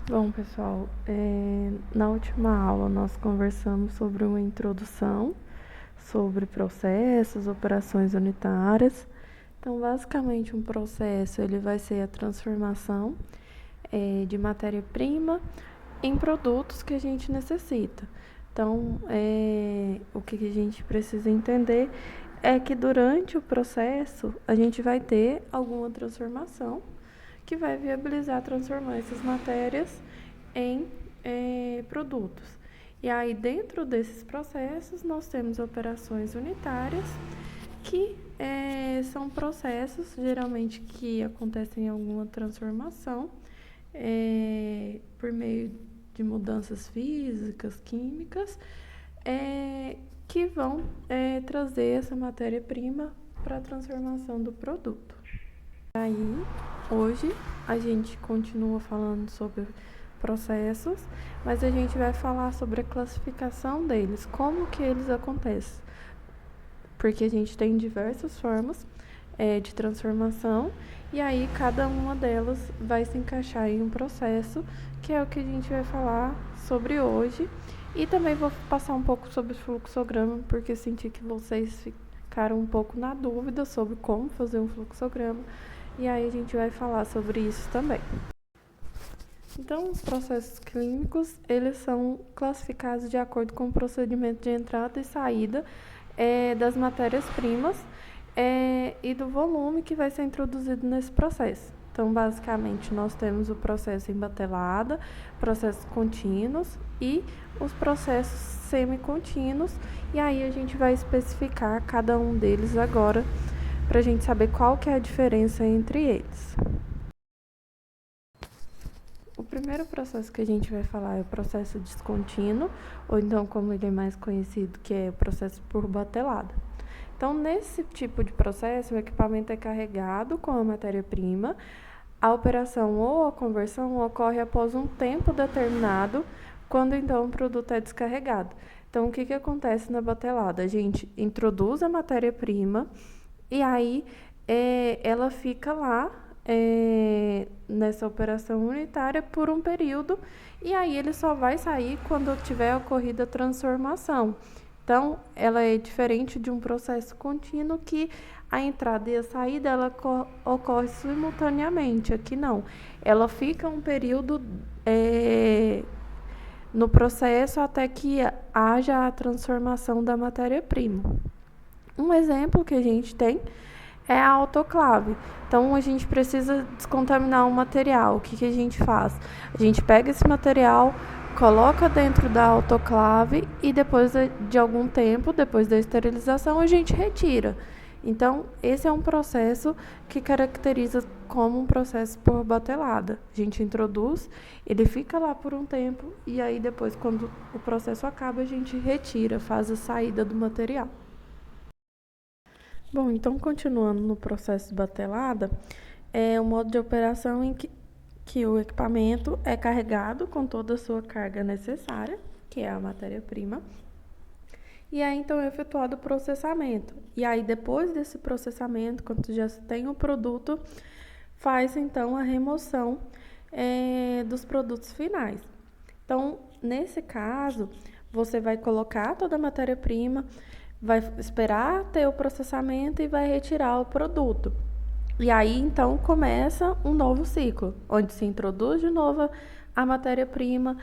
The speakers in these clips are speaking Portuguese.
Bom, pessoal, na última aula nós conversamos sobre uma introdução, sobre processos, operações unitárias. Então, basicamente, um processo ele vai ser a transformação de matéria-prima em produtos que a gente necessita. Então, o que a gente precisa entender é que durante o processo a gente vai ter alguma transformação que vai viabilizar transformar essas matérias em produtos. E aí, dentro desses processos, nós temos operações unitárias, que são processos, geralmente, que acontecem em alguma transformação, por meio de mudanças físicas, químicas, que vão trazer essa matéria-prima para a transformação do produto. Aí, hoje, a gente continua falando sobre processos, mas a gente vai falar sobre a classificação deles, como que eles acontecem. Porque a gente tem diversas formas de transformação, e aí cada uma delas vai se encaixar em um processo, que é o que a gente vai falar sobre hoje. E também vou passar um pouco sobre o fluxograma, porque senti que vocês ficaram um pouco na dúvida sobre como fazer um fluxograma, e aí a gente vai falar sobre isso também. Então, os processos clínicos, eles são classificados de acordo com o procedimento de entrada e saída das matérias-primas e do volume que vai ser introduzido nesse processo. Então, basicamente, nós temos o processo em batelada, processos contínuos e os processos semicontínuos, e aí a gente vai especificar cada um deles agora, para a gente saber qual que é a diferença entre eles. O primeiro processo que a gente vai falar é o processo descontínuo, ou então, como ele é mais conhecido, que é o processo por batelada. Então, nesse tipo de processo, o equipamento é carregado com a matéria-prima. A operação ou a conversão ocorre após um tempo determinado, quando então o produto é descarregado. Então, o que acontece na batelada? A gente introduz a matéria-prima e aí ela fica lá nessa operação unitária por um período, e aí ele só vai sair quando tiver ocorrido a transformação. Então, ela é diferente de um processo contínuo que a entrada e a saída ela ocorre simultaneamente. Aqui não. Ela fica um período no processo até que haja a transformação da matéria-prima. Um exemplo que a gente tem é a autoclave. Então, a gente precisa descontaminar um material. O que a gente faz? A gente pega esse material, coloca dentro da autoclave e depois de algum tempo, depois da esterilização, a gente retira. Então, esse é um processo que caracteriza como um processo por batelada. A gente introduz, ele fica lá por um tempo e aí depois, quando o processo acaba, a gente retira, faz a saída do material. Bom, então, continuando no processo de batelada, é um modo de operação em que o equipamento é carregado com toda a sua carga necessária, que é a matéria-prima, e aí então é efetuado o processamento. E aí depois desse processamento, quando já se tem o produto, faz então a remoção dos produtos finais. Então, nesse caso, você vai colocar toda a matéria-prima, vai esperar ter o processamento e vai retirar o produto. E aí, então, começa um novo ciclo, onde se introduz de novo a matéria-prima,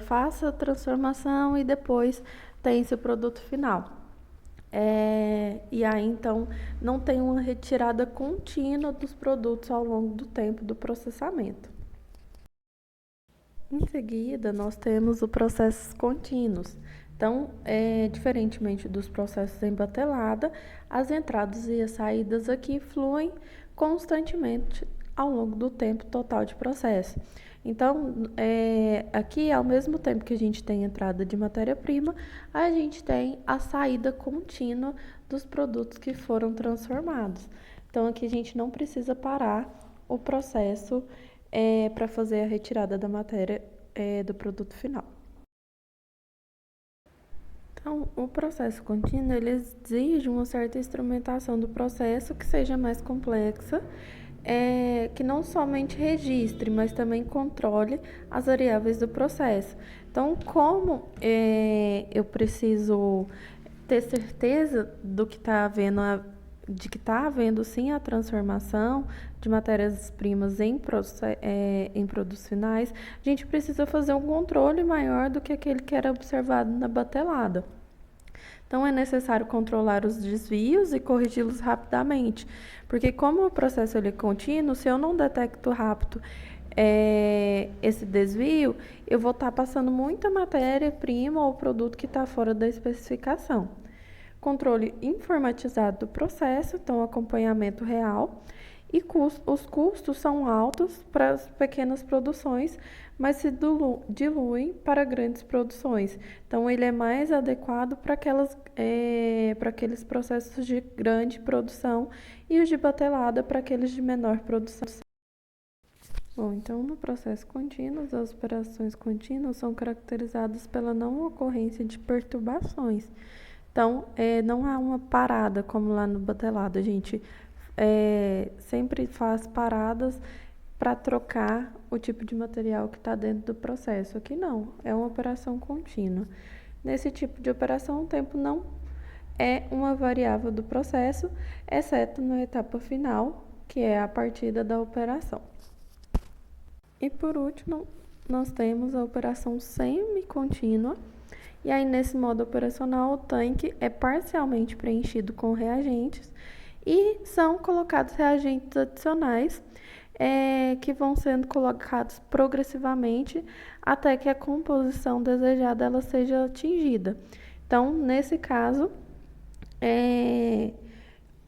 faça a transformação e depois tem-se o produto final. E aí, então, não tem uma retirada contínua dos produtos ao longo do tempo do processamento. Em seguida, nós temos os processos contínuos. Então, diferentemente dos processos em batelada, as entradas e as saídas aqui fluem constantemente ao longo do tempo total de processo. Então, aqui, ao mesmo tempo que a gente tem entrada de matéria-prima, a gente tem a saída contínua dos produtos que foram transformados. Então, aqui a gente não precisa parar o processo para fazer a retirada da matéria do produto final. Então, o processo contínuo ele exige uma certa instrumentação do processo que seja mais complexa, que não somente registre, mas também controle as variáveis do processo. Então, como eu preciso ter certeza do que está havendo, de que está havendo sim a transformação de matérias-primas em produtos finais, a gente precisa fazer um controle maior do que aquele que era observado na batelada. Então, é necessário controlar os desvios e corrigi-los rapidamente, porque como o processo ele é contínuo, se eu não detecto rápido esse desvio, eu vou estar passando muita matéria-prima ou produto que está fora da especificação. Controle informatizado do processo, então acompanhamento real. E os custos são altos para as pequenas produções, mas se diluem para grandes produções. Então, ele é mais adequado para aqueles processos de grande produção e os de batelada para aqueles de menor produção. Bom, então, no processo contínuo, as operações contínuas são caracterizadas pela não ocorrência de perturbações. Então, não há uma parada, como lá no batelado. A gente sempre faz paradas para trocar o tipo de material que está dentro do processo. Aqui não, é uma operação contínua. Nesse tipo de operação, o tempo não é uma variável do processo, exceto na etapa final, que é a partida da operação. E por último, nós temos a operação semi-contínua. E aí, nesse modo operacional, o tanque é parcialmente preenchido com reagentes e são colocados reagentes adicionais que vão sendo colocados progressivamente até que a composição desejada ela seja atingida. Então, nesse caso,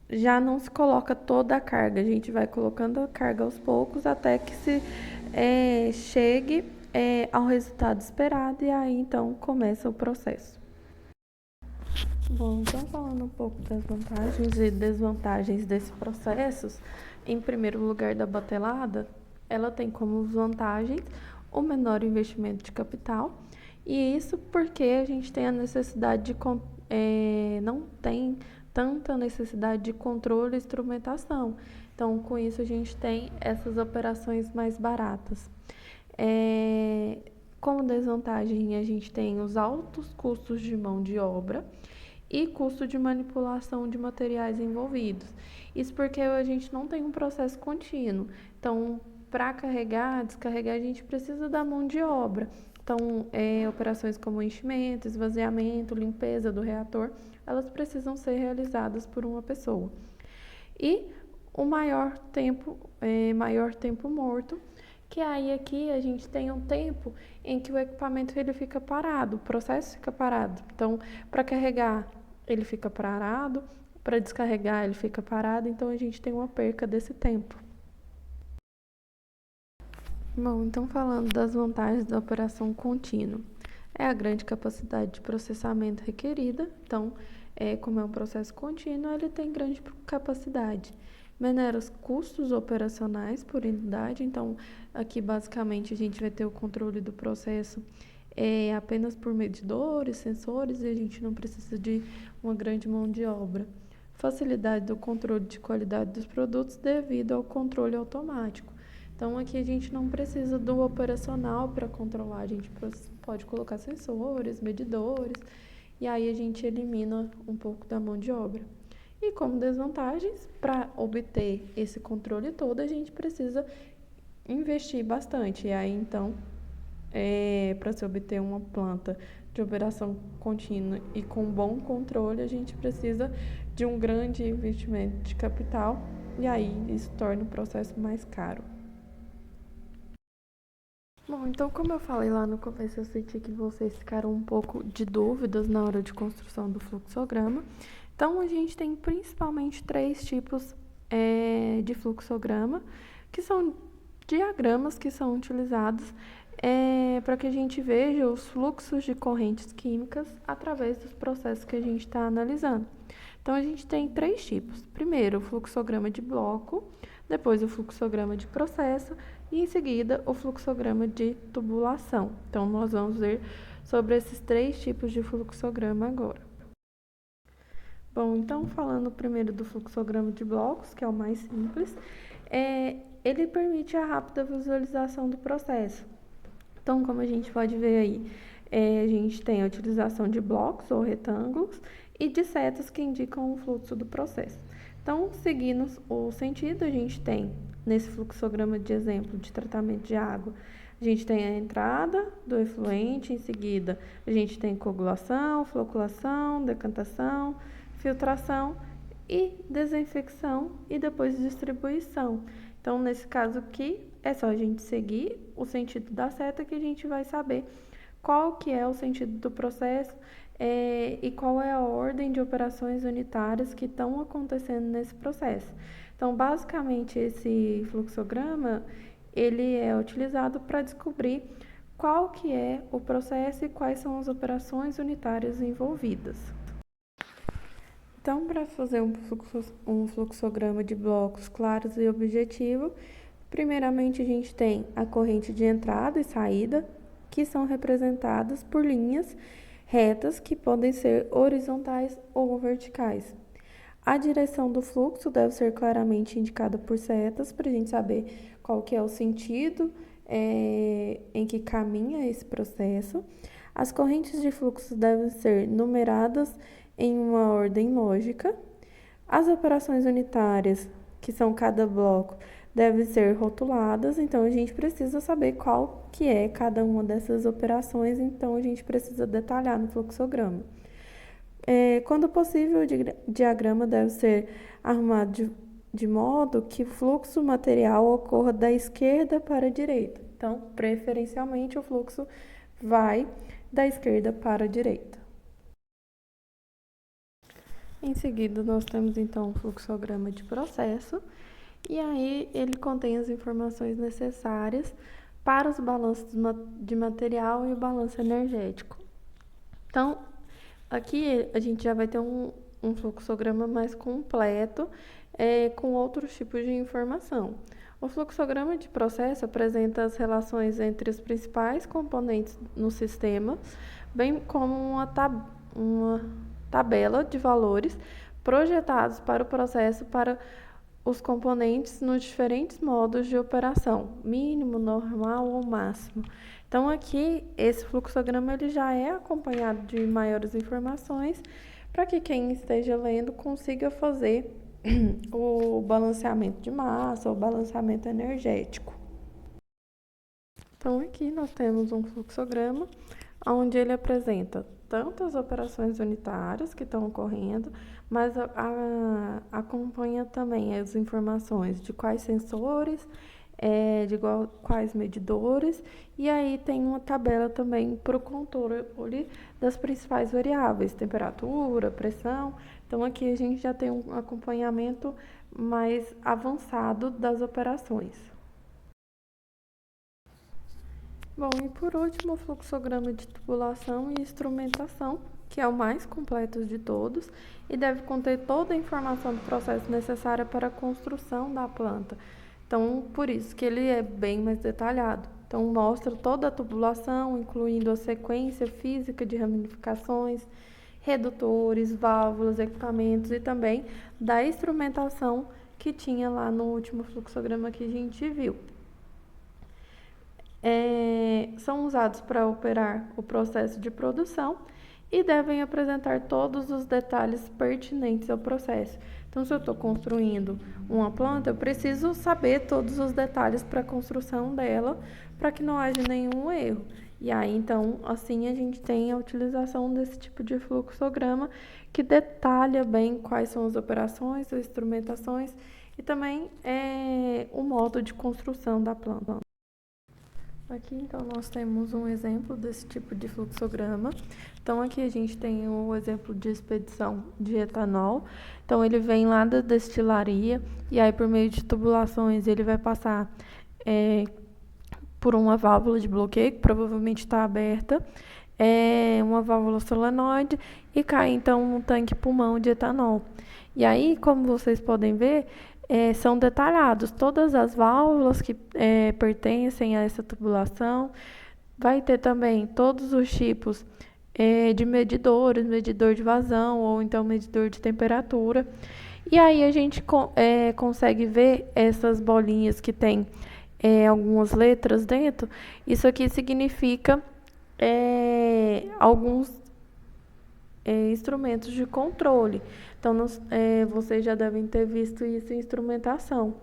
já não se coloca toda a carga, a gente vai colocando a carga aos poucos até que se chegue ao resultado esperado e aí então começa o processo. Bom, então falando um pouco das vantagens e desvantagens desses processos, em primeiro lugar da batelada, ela tem como vantagens o menor investimento de capital, e isso porque a gente tem a necessidade não tem tanta necessidade de controle e instrumentação. Então, com isso, a gente tem essas operações mais baratas. Como desvantagem, a gente tem os altos custos de mão de obra e custo de manipulação de materiais envolvidos. Isso porque a gente não tem um processo contínuo. Então, para carregar, descarregar, a gente precisa da mão de obra. Então, operações como enchimento, esvaziamento, limpeza do reator, elas precisam ser realizadas por uma pessoa. E o maior tempo morto, que aí aqui a gente tem um tempo em que o equipamento ele fica parado, o processo fica parado. Então, para carregar, ele fica parado, para descarregar, ele fica parado, então a gente tem uma perca desse tempo. Bom, então falando das vantagens da operação contínua, é a grande capacidade de processamento requerida, então, como é um processo contínuo, ele tem grande capacidade. Menores custos operacionais por unidade, então, aqui basicamente a gente vai ter o controle do processo apenas por medidores, sensores, e a gente não precisa de uma grande mão de obra. Facilidade do controle de qualidade dos produtos devido ao controle automático. Então, aqui a gente não precisa do operacional para controlar, a gente pode colocar sensores, medidores, e aí a gente elimina um pouco da mão de obra. E como desvantagens, para obter esse controle todo, a gente precisa investir bastante. E aí, então, para se obter uma planta de operação contínua e com bom controle, a gente precisa de um grande investimento de capital, e aí isso torna o processo mais caro. Bom, então como eu falei lá no começo, eu senti que vocês ficaram um pouco de dúvidas na hora de construção do fluxograma. Então, a gente tem principalmente 3 tipos de fluxograma, que são diagramas que são utilizados para que a gente veja os fluxos de correntes químicas através dos processos que a gente está analisando. Então, a gente tem 3 tipos. Primeiro, o fluxograma de bloco, depois o fluxograma de processo e, em seguida, o fluxograma de tubulação. Então, nós vamos ver sobre esses 3 tipos de fluxograma agora. Bom, então, falando primeiro do fluxograma de blocos, que é o mais simples, ele permite a rápida visualização do processo. Então, como a gente pode ver aí, a gente tem a utilização de blocos ou retângulos e de setas que indicam o fluxo do processo. Então, seguindo o sentido, a gente tem, nesse fluxograma de exemplo de tratamento de água, a gente tem a entrada do efluente, em seguida a gente tem coagulação, floculação, decantação, filtração e desinfecção e depois distribuição. Então, nesse caso aqui, é só a gente seguir o sentido da seta que a gente vai saber qual que é o sentido do processo e qual é a ordem de operações unitárias que estão acontecendo nesse processo. Então, basicamente, esse fluxograma, ele é utilizado para descobrir qual que é o processo e quais são as operações unitárias envolvidas. Então, para fazer um fluxograma de blocos claros e objetivo, primeiramente a gente tem a corrente de entrada e saída, que são representadas por linhas retas que podem ser horizontais ou verticais. A direção do fluxo deve ser claramente indicada por setas, para a gente saber qual que é o sentido em que caminha esse processo. As correntes de fluxo devem ser numeradas em uma ordem lógica. As operações unitárias, que são cada bloco, devem ser rotuladas, então a gente precisa saber qual que é cada uma dessas operações, então a gente precisa detalhar no fluxograma. Quando possível, o diagrama deve ser arrumado de modo que o fluxo material ocorra da esquerda para a direita. Então, preferencialmente, o fluxo vai da esquerda para a direita. Em seguida, nós temos então o fluxograma de processo, e aí ele contém as informações necessárias para os balanços de material e o balanço energético. Então, aqui a gente já vai ter um fluxograma mais completo, com outros tipos de informação. O fluxograma de processo apresenta as relações entre os principais componentes no sistema, bem como uma tabela de valores projetados para o processo para os componentes nos diferentes modos de operação, mínimo, normal ou máximo. Então, aqui, esse fluxograma ele já é acompanhado de maiores informações para que quem esteja lendo consiga fazer o balanceamento de massa, o balanceamento energético. Então, aqui nós temos um fluxograma onde ele apresenta tanto as operações unitárias que estão ocorrendo, mas acompanha também as informações de quais sensores, quais medidores, e aí tem uma tabela também para o controle das principais variáveis, temperatura, pressão. Então, aqui a gente já tem um acompanhamento mais avançado das operações. Bom, e por último, o fluxograma de tubulação e instrumentação, que é o mais completo de todos e deve conter toda a informação do processo necessária para a construção da planta. Então, por isso que ele é bem mais detalhado. Então, mostra toda a tubulação, incluindo a sequência física de ramificações, redutores, válvulas, equipamentos e também da instrumentação que tinha lá no último fluxograma que a gente viu. São usados para operar o processo de produção e devem apresentar todos os detalhes pertinentes ao processo. Então, se eu estou construindo uma planta, eu preciso saber todos os detalhes para a construção dela, para que não haja nenhum erro. E aí, então, assim a gente tem a utilização desse tipo de fluxograma que detalha bem quais são as operações, as instrumentações e também o modo de construção da planta. Aqui, então, nós temos um exemplo desse tipo de fluxograma. Então, aqui a gente tem o exemplo de expedição de etanol. Então, ele vem lá da destilaria e aí, por meio de tubulações, ele vai passar por uma válvula de bloqueio, que provavelmente está aberta, uma válvula solenoide e cai, então, um tanque pulmão de etanol. E aí, como vocês podem ver, são detalhados todas as válvulas que pertencem a essa tubulação. Vai ter também todos os tipos de medidores, medidor de vazão ou então medidor de temperatura. E aí a gente consegue ver essas bolinhas que tem algumas letras dentro. Isso aqui significa alguns instrumentos de controle. Então, vocês já devem ter visto isso em instrumentação.